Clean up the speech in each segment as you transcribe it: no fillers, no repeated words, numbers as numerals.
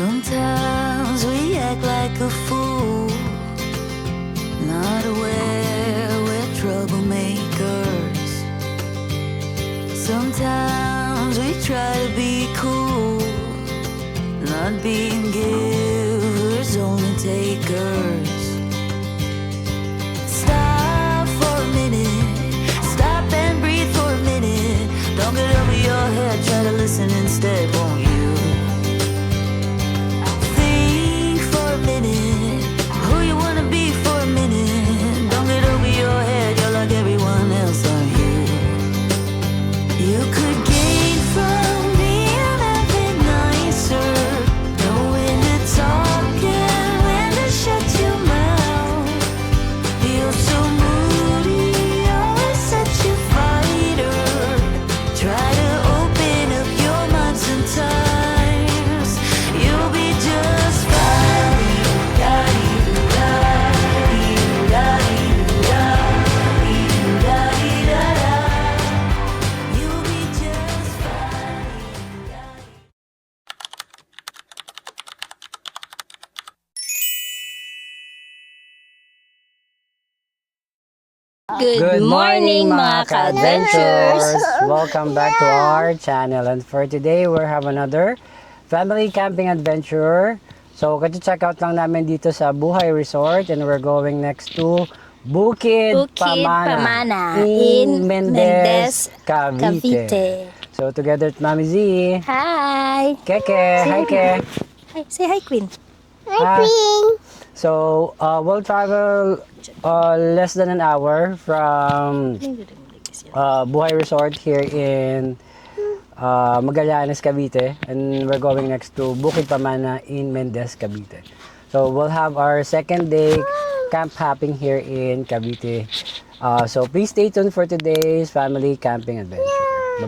Sometimes we act like a fool, not aware we're troublemakers. Sometimes we try to be cool, not being givers, only takers. Stop for a minute, stop and breathe for a minute. Don't get over your head, try to listen instead, won't you? Think for a minute, who you wanna be for a minute. Don't get over your head, you're like everyone else, aren't you? You could gain from being a bit nicer, know when to talk and when to shut your mouth. You're so moody, always such a fighter. Try to open up your mind sometimes, you'll be just fine. You'll be just fine. Good morning mga ka-adventures! Welcome back to our channel, and for today we have another family camping adventure. So check out lang namin dito sa Buhay Resort, and we're going next to Bukid Pamana in Mendez, Cavite. So together with Mami Z, Hi! Keke, hi Ke. Hi! Say hi, Queen! Hi Queen! So we'll travel less than an hour from Buhay Resort here in Magallanes, Cavite, and we're going next to Bukid Pamana in Mendez, Cavite. So we'll have our second day camp hopping here in Cavite. So please stay tuned for today's family camping adventure.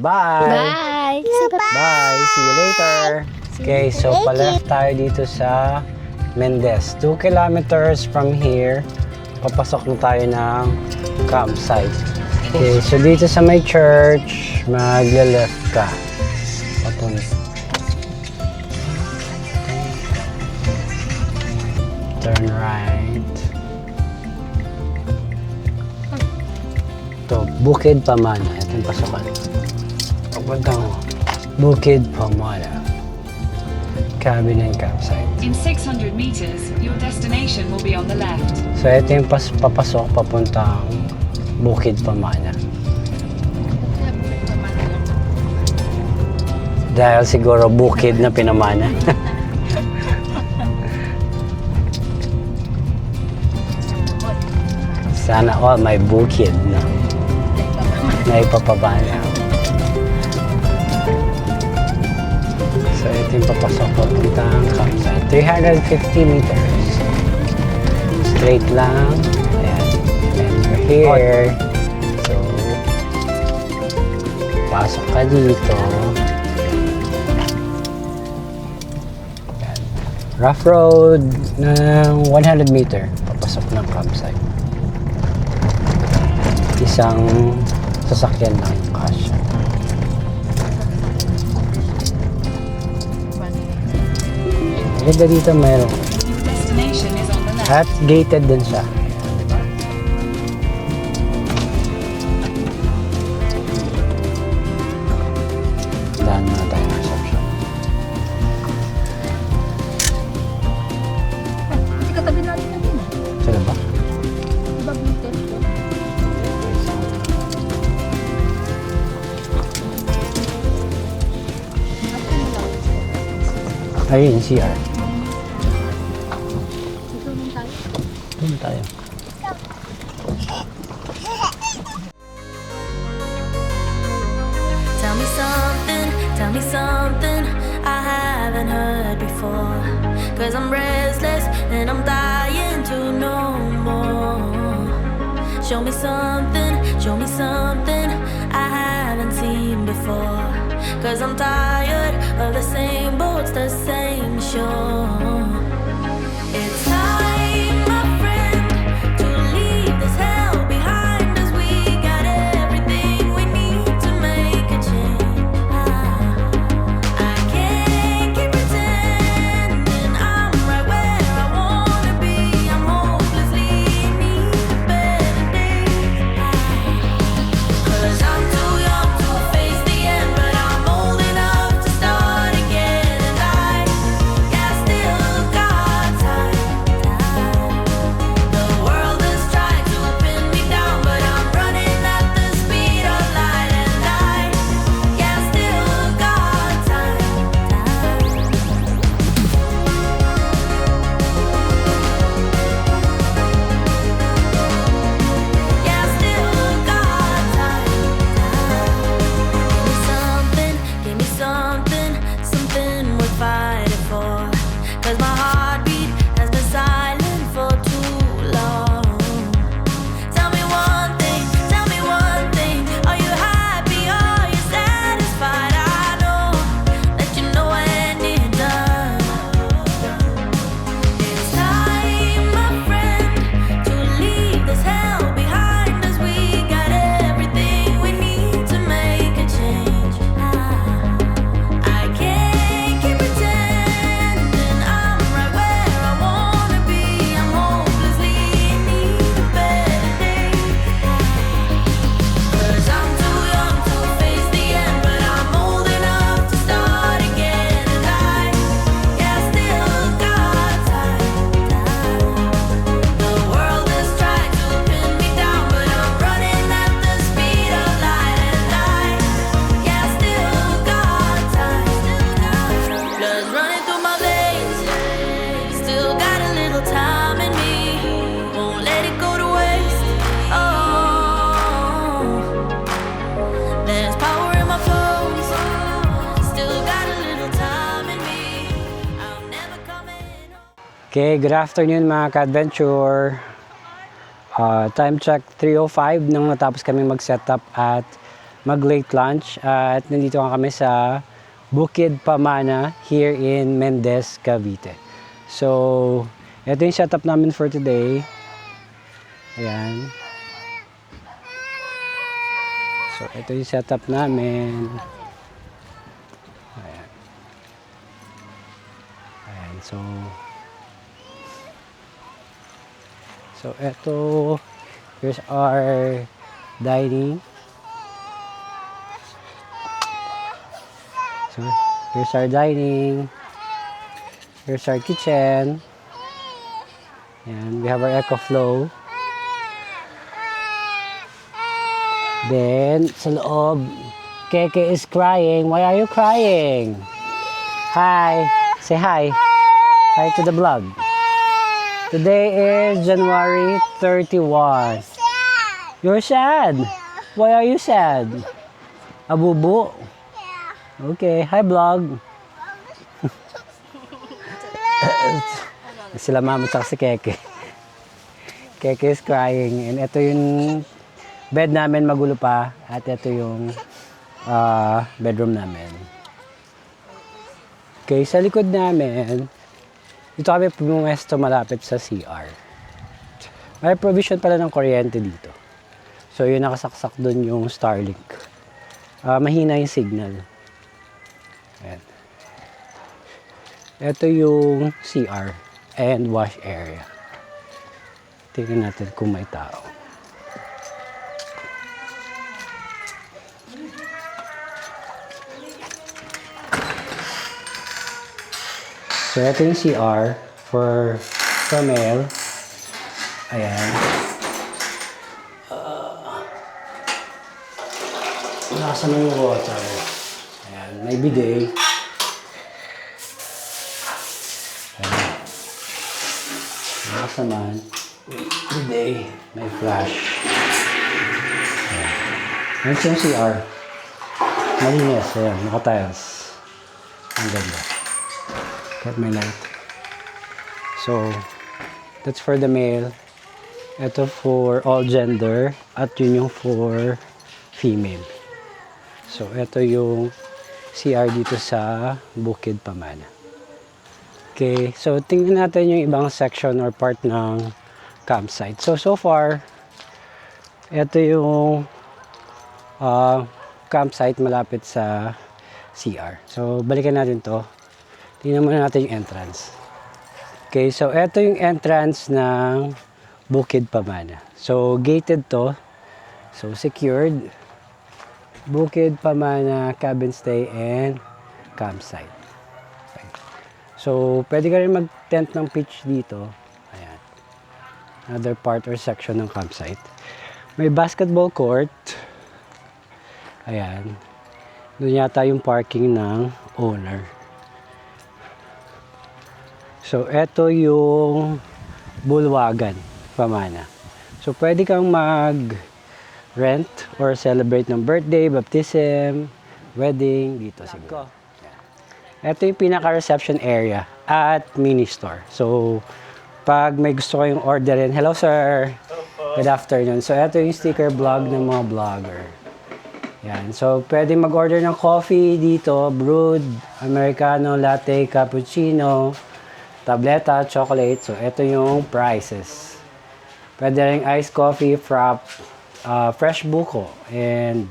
Bye-bye! Bye! Say bye! Bye! See you later! Okay, so pa-left tayo dito sa Mendez. 2 kilometers from here, papasok na tayo ng campsite. Okay, so dito sa may church, magla-left ka. Papunta. Turn right. Ito, Bukid Pamana. Ito yung pasokan. Papunta mo. Bukid Pamana. Cabin and campsite. In 600 meters, your destination will be on the left. So ito yung papasok papuntang Bukid Pamana. Dahil siguro bukid na pinamana. Sana all may bukid na ipapabana. So ito yung papasok papuntang campsite. 350 meters. Straight lang. Ayan. And we're here. So, pasok ka dito. Ayan. Rough road ng 100 meter. Papasok ng campsite. Isang sasakyan lang kasya. Ganda dito mayroon. Your destination is on the left. At gated din siya. Diba? Daan muna tayo ng reception. Hindi katabi natin na din. Sila ba? Diba buti? Ayun, CR. Ito naman tayo. Doon tayo. Tell me something I haven't heard before. 'Cause I'm restless and I'm dying to know more. Show me something I haven't seen before. 'Cause I'm tired of the same boats, the same shore. It's time, my friend, to leave this hell behind us. We got everything we need to make a change. I can't keep pretending Okay, good afternoon mga ka-adventure. Time check 3:05 nung natapos kami mag-setup at mag-late lunch. At nandito kami sa Bukid Pamana here in Mendez, Cavite. So, ito yung setup namin for today. Ayan. So, ito yung setup namin. Ayan. Ayan. So, ito, here's our dining. So, here's our dining. Here's our kitchen. And we have our EcoFlow. Then, sa loob, Keke is crying. Why are you crying? Hi. Say hi. Hi to the vlog. Today is January 31. You're sad? Why are you sad? Abubu? Okay. Hi, vlog. Sila mama at si Keke. Keke is crying. And ito yung bed namin, magulo pa. At ito yung bedroom namin. Okay, sa likod namin, dito kami pumuwesto malapit sa CR. May provision pala ng kuryente dito. So, yun nakasaksak doon yung Starlink. Mahina yung signal. Ayan. Ito yung CR and wash area. Tingnan natin kung may tao. So, ito yung CR for male. Ayan. Nasa na yung water. Ayan. May bidet. Ayan. Nasa naman. Bidet. May flash. Ayan. Ayan yung CR. Malinis. Ayan. Naka-tiles. Ang ganda. Got my light. So, that's for the male. Ito for all gender. At yun yung for female. So, ito yung CR dito sa Bukid Pamana. Okay, so tingnan natin yung ibang section or part ng campsite. So far, ito yung campsite malapit sa CR. So, balikan natin to. Tingnan muna natin yung entrance. Okay, so ito yung entrance ng Bukid Pamana. So, gated to. So, secured. Bukid Pamana cabin stay and campsite. Okay. So, pwede ka rin mag-tent ng pitch dito. Ayan. Another part or section ng campsite. May basketball court. Ayan. Doon yata yung parking ng owner. So, eto yung Bulwagan, Pamana. So, pwede kang mag-rent or celebrate ng birthday, baptism, wedding, dito siguro. Ito yung pinaka-reception area at mini store. So, pag may gusto kayong orderin, hello sir! Good afternoon. So, ito yung sticker blog ng mga vlogger. Yan. So, pwede mag-order ng coffee dito, brewed, americano, latte, cappuccino, tableta, chocolate. So, ito yung prices. Pwede rin iced coffee, frap, fresh buko, and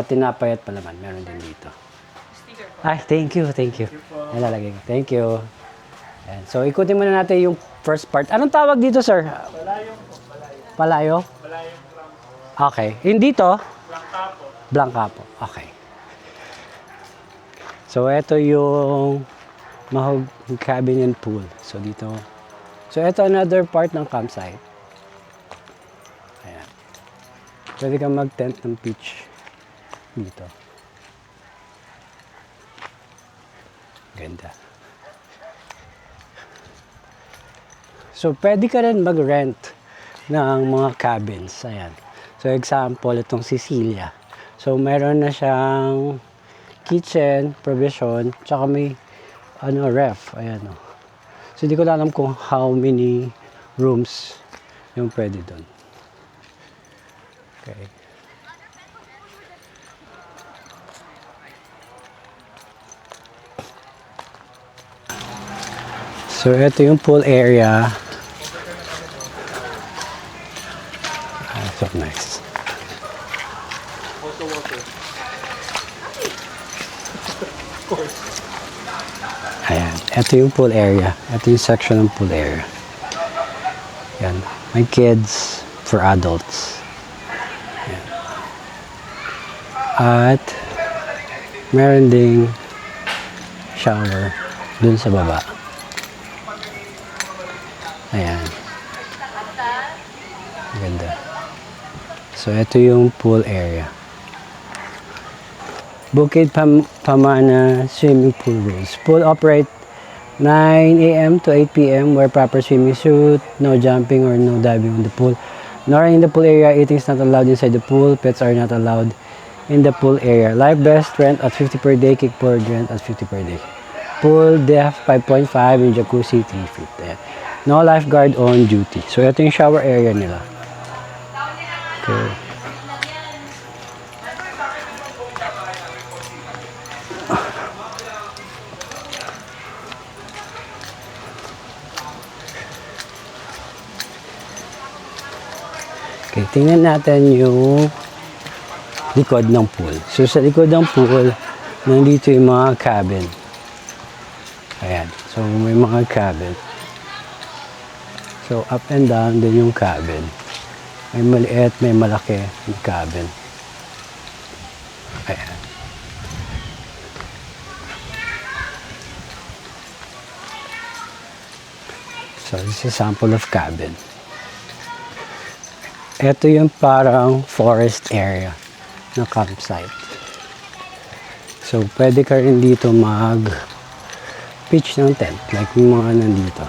tinapay at palaman. Meron din dito. Ay, thank you. Nalalagay ko. Thank you. Ayan. So, ikutin muna natin yung first part. Anong tawag dito, sir? Palayo? Okay. Yung dito? Blancapo. Okay. So, ito yung Mahog cabin and pool. So, dito. So, ito another part ng campsite. Ayan. Pwede kang mag-tent ng pitch dito. Ganda. So, pwede ka rin mag-rent ng mga cabins. Ayan. So, example, itong Cecilia. So, meron na siyang kitchen, provision, tsaka may ref. Ayan o. So, So, di ko alam kung how many rooms yung pwede doon. Okay. So, ito yung pool area. So nice. Ayan, ito yung pool area. Ito yung section ng pool area. Ayan, may kids for adults. Ayan. At meron ding shower dun sa baba. Ayan. Ganda. So, ito yung pool area. Bukid Pamana Swimming Pool Rules. Pool operate 9 a.m. to 8 p.m. Wear proper swimming suit. No jumping or no diving in the pool. Nor in the pool area. Eating is not allowed inside the pool. Pets are not allowed in the pool area. Life vest rent at 50 per day. Kickboard rent at 50 per day. Pool depth 5.5 and jacuzzi 3 feet. Ayan. No lifeguard on duty. So, ito yung shower area nila. Okay. Okay, tingnan natin yung likod ng pool. So, sa likod ng pool, nandito yung mga cabin. Ayan. So, may mga cabin. So, up and down din yung cabin. May maliit, may malaki yung cabin. Ayan. So, this is a sample of cabin. Ito yung parang forest area na campsite. So, pwede ka rin dito mag-pitch ng tent. Like yung mga nandito.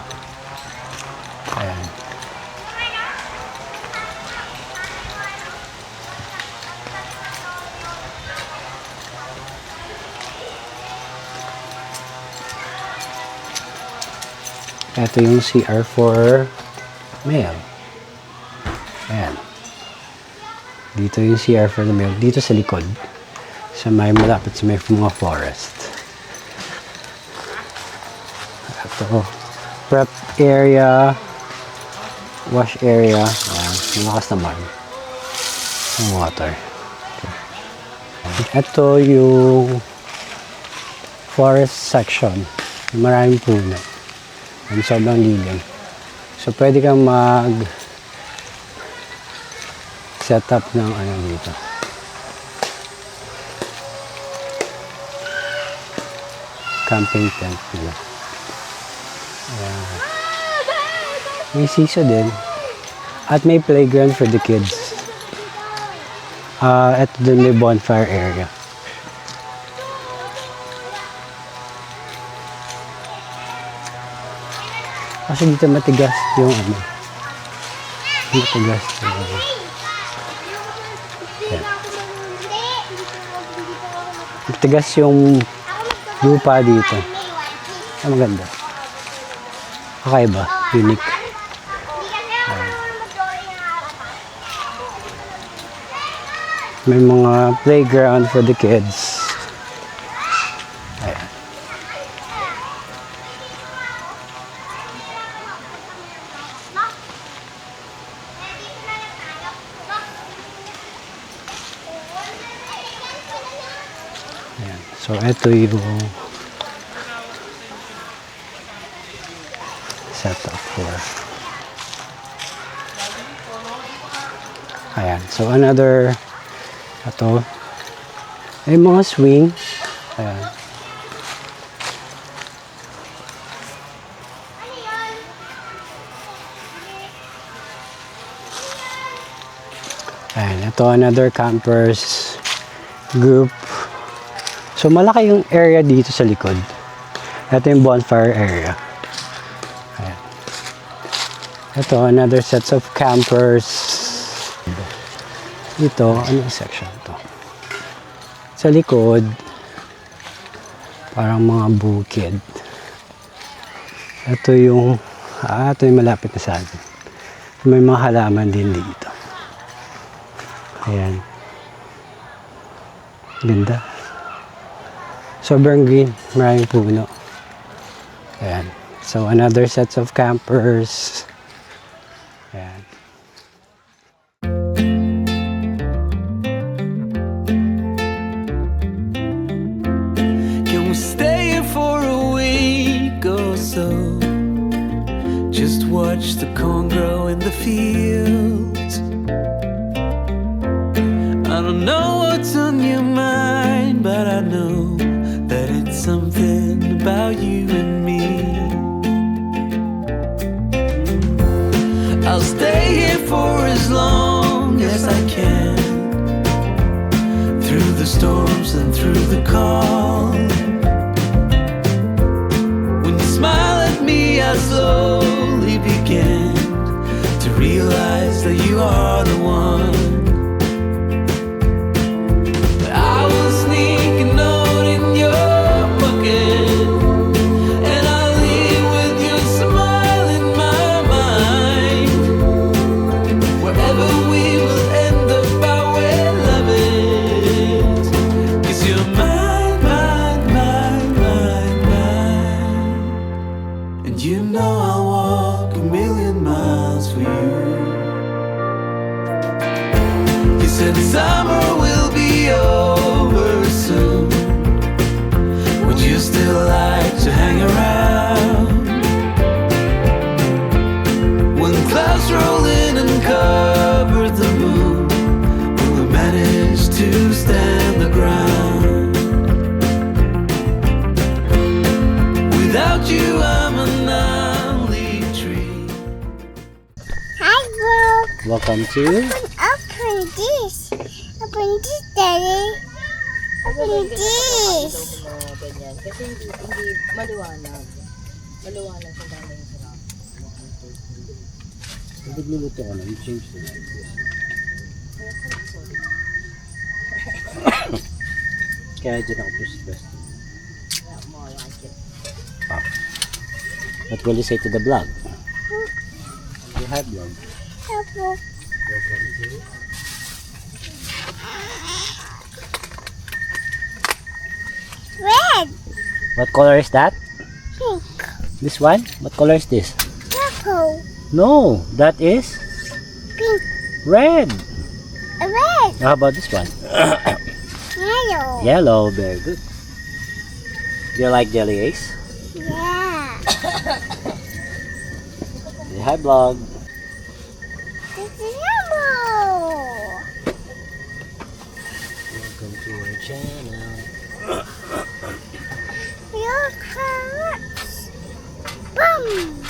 Ayan. Ito yung CR for male. Ayan. Dito yung CR for the male. Dito sa likod. Sa may malapit sa may mga forest. Ito. Prep area. Wash area. Ayan. Malakas naman. Ang water. Okay. Ito yung forest section. Maraming puno. Ang sobrang lilim. So, pwede kang set up ng ano dito. Camping tent nila. Ayan. May siso din. At may playground for the kids. Ito din may bonfire area. Kasi dito matigas yung ano. Matigas yung ano. Ayan. Matigas yung lupa dito. Ang maganda. Kakaiba. Unique. Ayan. May mga playground for the kids. Ayan. Ayan. So, ito yung setup for. Ayan. So, another ito. May mga swing. Ayan. Ayan. Ito, another campers group. So, malaki yung area dito sa likod. Ito yung bonfire area. Ayan. Ito, another sets of campers. Dito, anong section to? Sa likod, parang mga bukid. Ito yung malapit na sa atin. May mga halaman din dito. Ayan. Ganda. Sobrang green. Maraming puno. Ayan. So, another sets of campers. Ayan. Can we stay here for a week or so? Just watch the corn grow in the fields. I don't know what's on your mind, but I know that it's something about you and me. I'll stay here for as long as I can, through the storms and through the calm. When you smile at me, I slowly begin to realize that you are the one. I will sneak a note in your pocket, and I'll leave with your smile in my mind. Wherever we will end up, I will love it. 'Cause you're mine, mine, mine, mine, mine. And you know I'll walk a million miles for you. You said summer will be over soon. Would you still like to hang around? When clouds roll in and cover the moon, will we manage to stand the ground? Without you, I'm an only tree. Hi, Brooke. Welcome to Open this. Open this, Daddy. Open this. Ganyan. Kasi hindi maliwanag. Maliwanag sa daming sarap. Nagluluto ka na, you change the light. Kaya dyan ako best. What will you say to the vlog? You have vlog. Apple. Welcome to Red. what color is that? Pink. This one? What color is this? Purple. No, that is Pink. red. Red. How about this one? Yellow. Yellow, very good. You like Jelly Ace? Yeah. You have vlog. This is yellow. Welcome to our channel. Your carrots. Boom.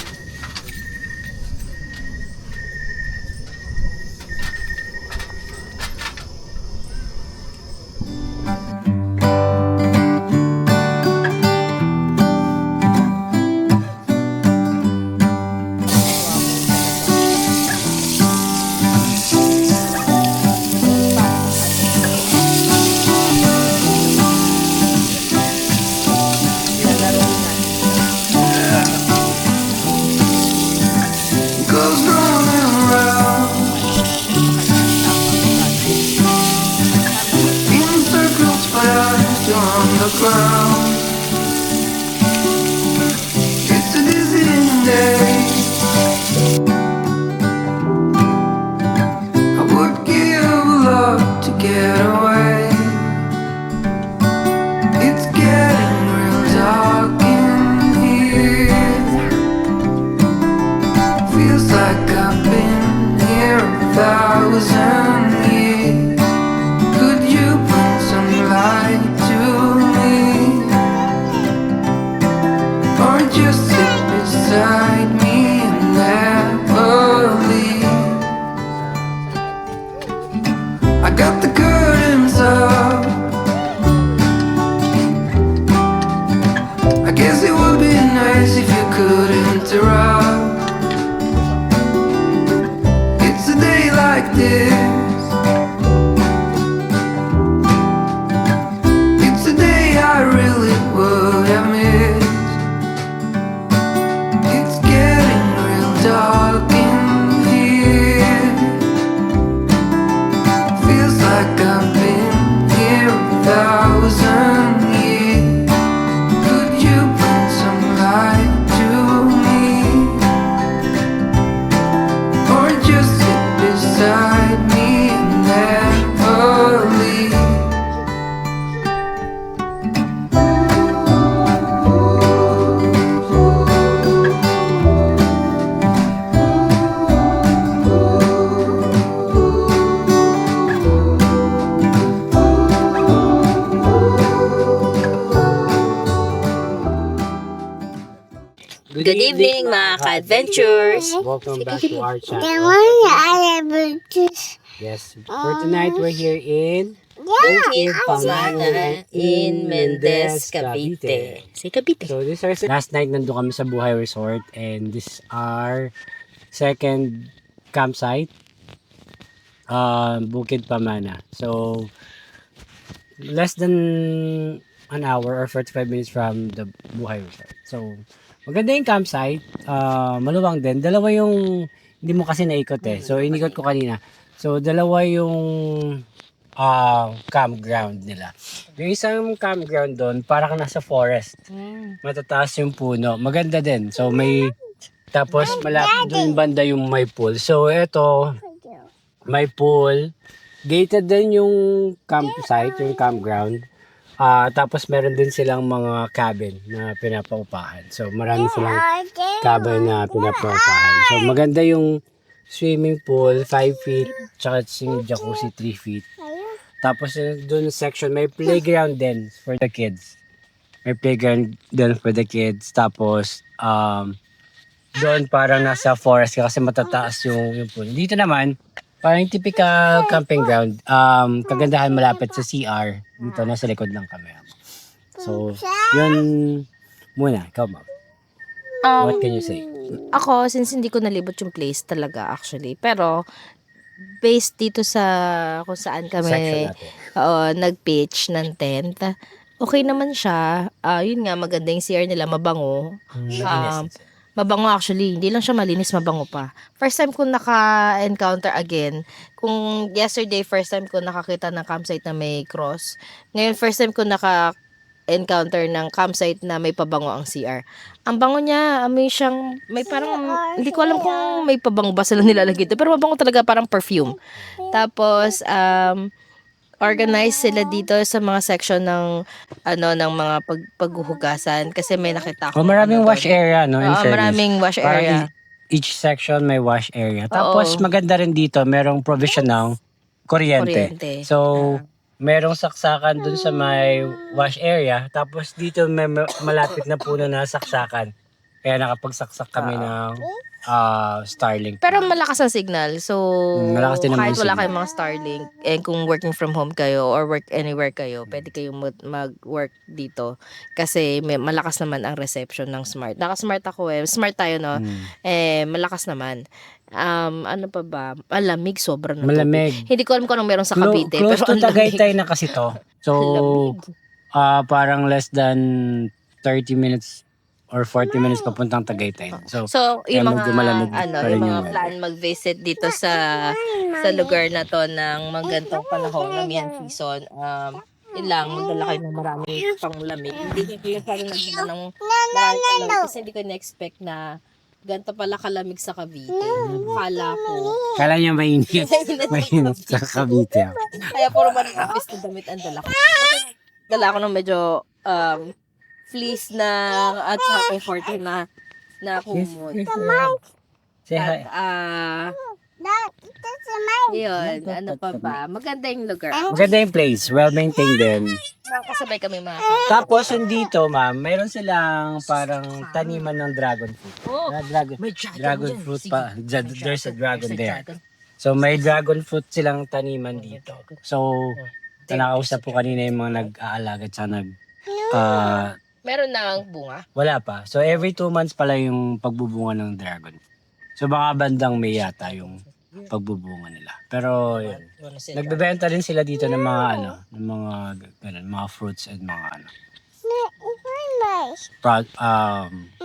Goes round and round in circles fast on the ground. It's a dizzying day. I would give a lot to get away. It's getting real dark in here. Feels like I've been here 1,000 years. Could you bring some light to me? Or just sit beside me and never leave? I got the curtains up. I guess it would be nice if you could interrupt. It's a day like this. It's a day I really would have missed beside me and never leave. Good evening, mga ka-adventures. Welcome back to our The channel. one I ever just. Yes, for tonight we're here in Bukid Pamana in Mendez, Cavite. Say Cavite. So this is last night nandun kami sa Buhay Resort and this is our second campsite, Bukid Pamana. So less than an hour or 45 minutes from the Buhay Resort. So maganda yung campsite, maluwang din. Dalawa yung hindi mo kasi naikot eh. So inikot ko kanina. So dalawa yung campground nila. Yung isang campground doon, parang nasa forest. Matataas yung puno. Maganda din. So may tapos malapit doon banda yung may pool. So eto, may pool. Gated din yung campsite, yung campground. Tapos meron din silang mga cabin na pinapaupahan. So marami silang cabin na pinapaupahan. So maganda yung swimming pool, 5 feet, tsaka yung jacuzzi, 3 feet. Tapos doon section, may playground din for the kids. May playground din for the kids. Tapos, doon parang nasa forest kasi matataas yung pool. Dito naman, parang typical camping ground. Kagandahan malapit sa CR. Dito nasa likod ng camera. So, yun muna. Ikaw, ma'am. What can you say? Ako, since hindi ko nalibot yung place talaga actually. Pero, based dito sa kung saan Section kami natin. nag-pitch ng tent, okay naman siya. Yun nga, maganda yung CR nila, mabango. Mabango actually, hindi lang siya malinis, mabango pa. First time ko naka-encounter again. Kung yesterday, first time ko nakakita ng campsite na may cross. Ngayon, first time ko naka-encounter ng campsite na may pabango ang CR. Ang bango niya, may siyang, may parang, hindi ko alam kung may pabango ba sila nilalagay dito. Pero mabango talaga, parang perfume. Tapos, organized sila dito sa mga section ng ng mga paghuhugasan kasi may nakita ako. Maraming doon. wash area, no? In Oo, fairness. maraming wash Parang area. each section may wash area. Tapos Oo. maganda rin dito, merong provision ng kuryente. Kuryente. So, merong saksakan dun sa may wash area. Tapos dito may malapit na puno na saksakan. Kaya nakapagsaksak kami ng Starlink. Pero malakas ang signal. So, Malakas din naman kahit yung wala signal. kayong mga Starlink, kung working from home kayo or work anywhere kayo, pwede kayong mag-work dito. Kasi may malakas naman ang reception ng Smart. Naka-Smart ako eh. Smart tayo, no? Malakas naman. Ano pa ba? Malamig, sobrang na Malamig. Hindi ko alam kung anong meron sa Cavite. Close pero to ang lamig. Tagaytay na kasi to. So, parang less than 30 minutes or 40 minutes papuntang Tagaytay. So, So, yung kaya medyo malamig mga, pa rin yung mga yung plan mag-visit dito sa lugar na to ng magantong panahon ng yan season, yun lang, magdala kayo ng marami pang lamig. Hindi ko parang nagdala ng marami pang lamig kasi hindi ko na-expect na ganito pala kalamig sa Cavite. kala niya mainit. Mainit sa Cavite. Kaya puro manipis na damit ang dala ko. Dala ko ng medyo fleece na at saka comforter na kumot. Say hi. Yun, ano pa ba? Maganda yung lugar. Maganda yung place. Well-maintained din. Nakakasabay kami mga Tapos, dito, ma'am, mayroon silang parang taniman ng dragon fruit. Dragon fruit pa. There's a dragon there. So, may dragon fruit silang taniman dito. So, nakausap po kanina yung mga nag-aalaga at meron na ang bunga. wala pa. So, every 2 months pala yung pagbubunga ng dragon. So, baka bandang May yata yung pagbubunga nila. Pero, yun. Nagbebenta rin sila dito ng mga mga fruits and mga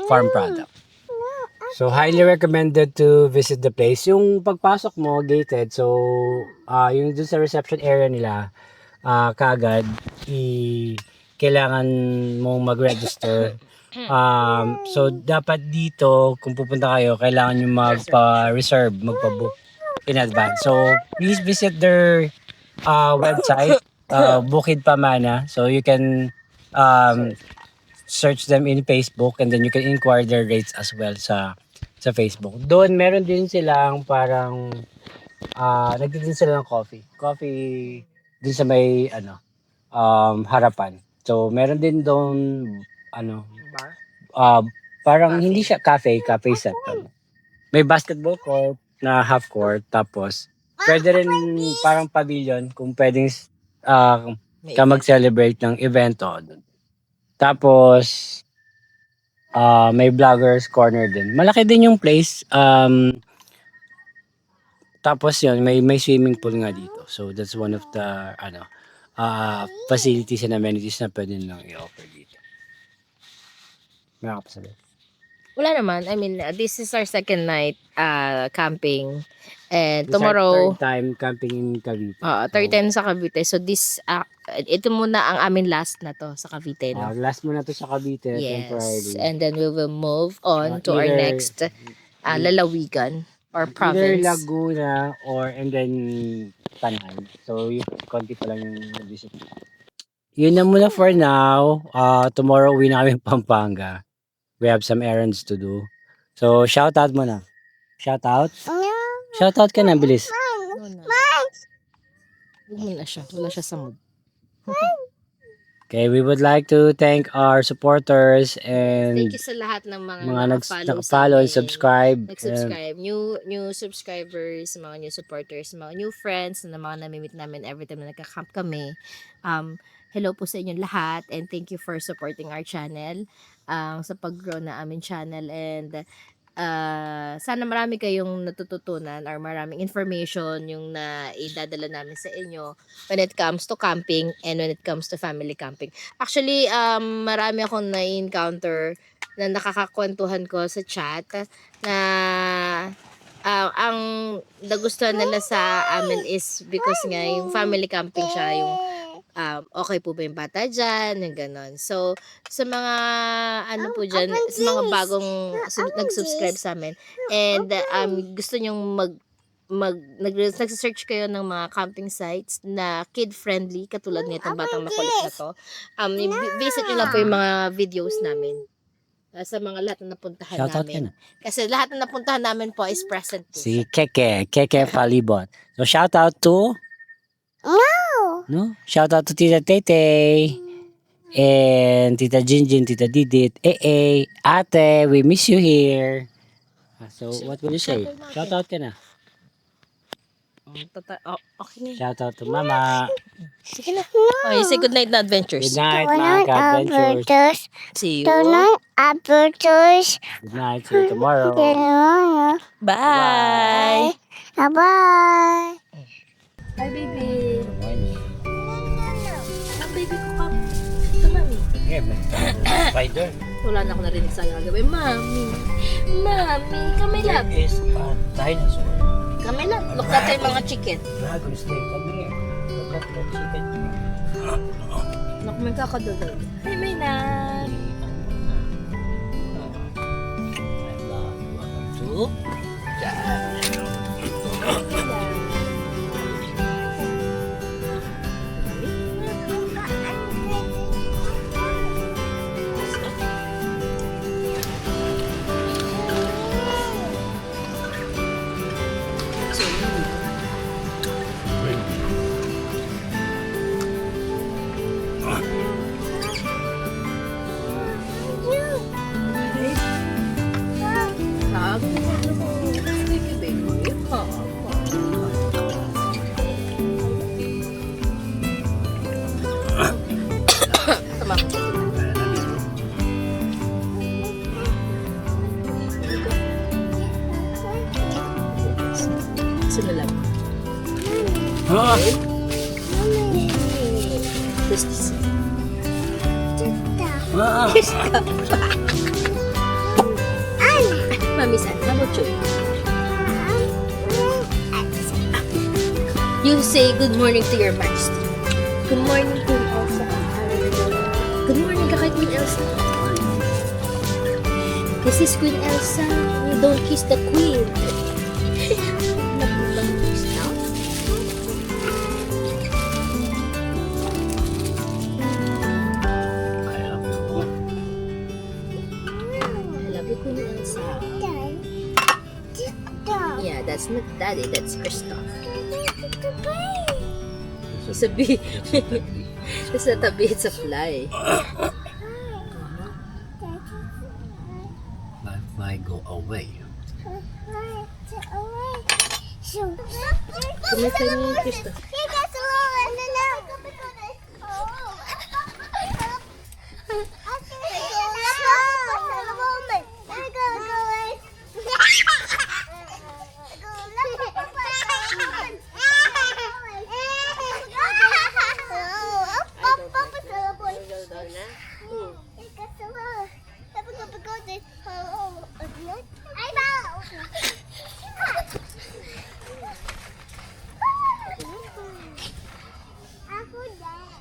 farm product. So, highly recommended to visit the place. Yung pagpasok mo, gated. So, yung dun sa reception area nila, kagad, kailangan mong mag-register. So, dapat dito, kung pupunta kayo, kailangan nyo magpa-reserve, magpa-book. in advance. So please visit their website, Bukid Pamana. So you can search them in Facebook and then you can inquire their rates as well sa Facebook. Doon meron din silang parang nagtitin sila ng coffee. Coffee din sa may harapan. So meron din doon parang hindi siya cafe set. May basketball court na half court tapos pwede rin parang pavilion kung pwedeng ka mag-celebrate ng event doon. Tapos may vloggers corner din. Malaki din yung place. Tapos yun, may swimming pool nga dito. So that's one of the facilities and amenities na pwede nilang i-offer dito. May nakapasabi. Wala naman. I mean, this is our second night camping. And This is our tomorrow, third time camping in Cavite. third time sa Cavite. So this, ito muna ang amin last na to sa Cavite. No? Last mo na to sa Cavite temporarily. Yes. And then we will move on to our Either- next lalawigan or Either province. Laguna and then Tanay. So yung konti pa lang yung visit. Yun na muna for now. Tomorrow uwi na kami Pampanga. We have some errands to do. So shout out muna. Shout out. Shout out ka na, bilis. Huwag mo na siya. Wala siya sa mood. Okay, we would like to thank our supporters and Thank you sa lahat ng mga naka-follow sa and amin. subscribe. Nag-subscribe. New subscribers, mga new supporters, mga new friends na mga namimit namin every time na nagka-camp kami. Hello po sa inyong lahat and thank you for supporting our channel. Sa pag-grow na aming channel and sana marami kayong natututunan or maraming information yung na idadala namin sa inyo when it comes to camping and when it comes to family camping. Actually, marami akong na-encounter na nakakakwentuhan ko sa chat na ang nagustuhan nila sa amin is because nga yung family camping siya, yung okay po ba yung bata dyan, yung ganon. So, sa mga po dyan, sa mga bagong nag-subscribe sa amin and gusto nyong nag-search kayo ng mga camping sites na kid-friendly, katulad nitong Batang Makulit na to, visit nyo lang po yung mga videos namin sa mga lahat na napuntahan Shout out ka namin. na. Kasi lahat na napuntahan namin po is present po. Si Keke Palibot. So shout out to No? Shout out to Tita Tete and Tita Jinjin, Tita Didit, Ate, we miss you here. So what will you say? Shout out ka na. Okay na. Shout out to Mama. Sige na. Okay, say good night na adventures. Good night, mga ka-adventures. See you. Adventures. Good night. See you tomorrow. Bye. Bye. Bye, baby. Good morning. Ang baby ko ka. Ito, mami. Spider. Wala na ako narinig sa gagawin. Mami. Mami. Kamay lang. Is a dinosaur. Kamay lang. Look natin yung mga chicken. Dragon snake. Come here. Look at the chicken. Naku, may kakadodol. Hi, may na. I love you. Sino lang? This. Kiss ka. Mami, saan? How about you? You say good morning to your majesty. Good morning, Queen Elsa. Good morning ka kay Queen Elsa. This is Queen Elsa. You don't kiss the queen. not Daddy, that's Christoph. It's a bee. It's not a bee, it's a fly. Fly go away. Kumusta niyo, Christoph?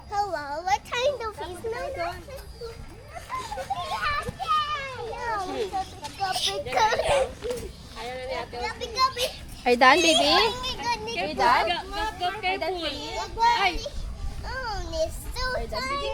Hello, what kind of fish? Are you done, baby? Are you done? Oh, it's so tiny.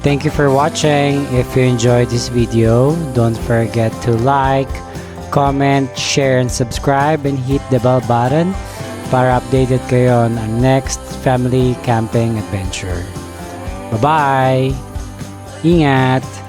thank you for watching. If you enjoyed this video, don't forget to like, comment, share, and subscribe, and hit the bell button para updated kayo on our next family camping adventure. Bye-bye! Ingat!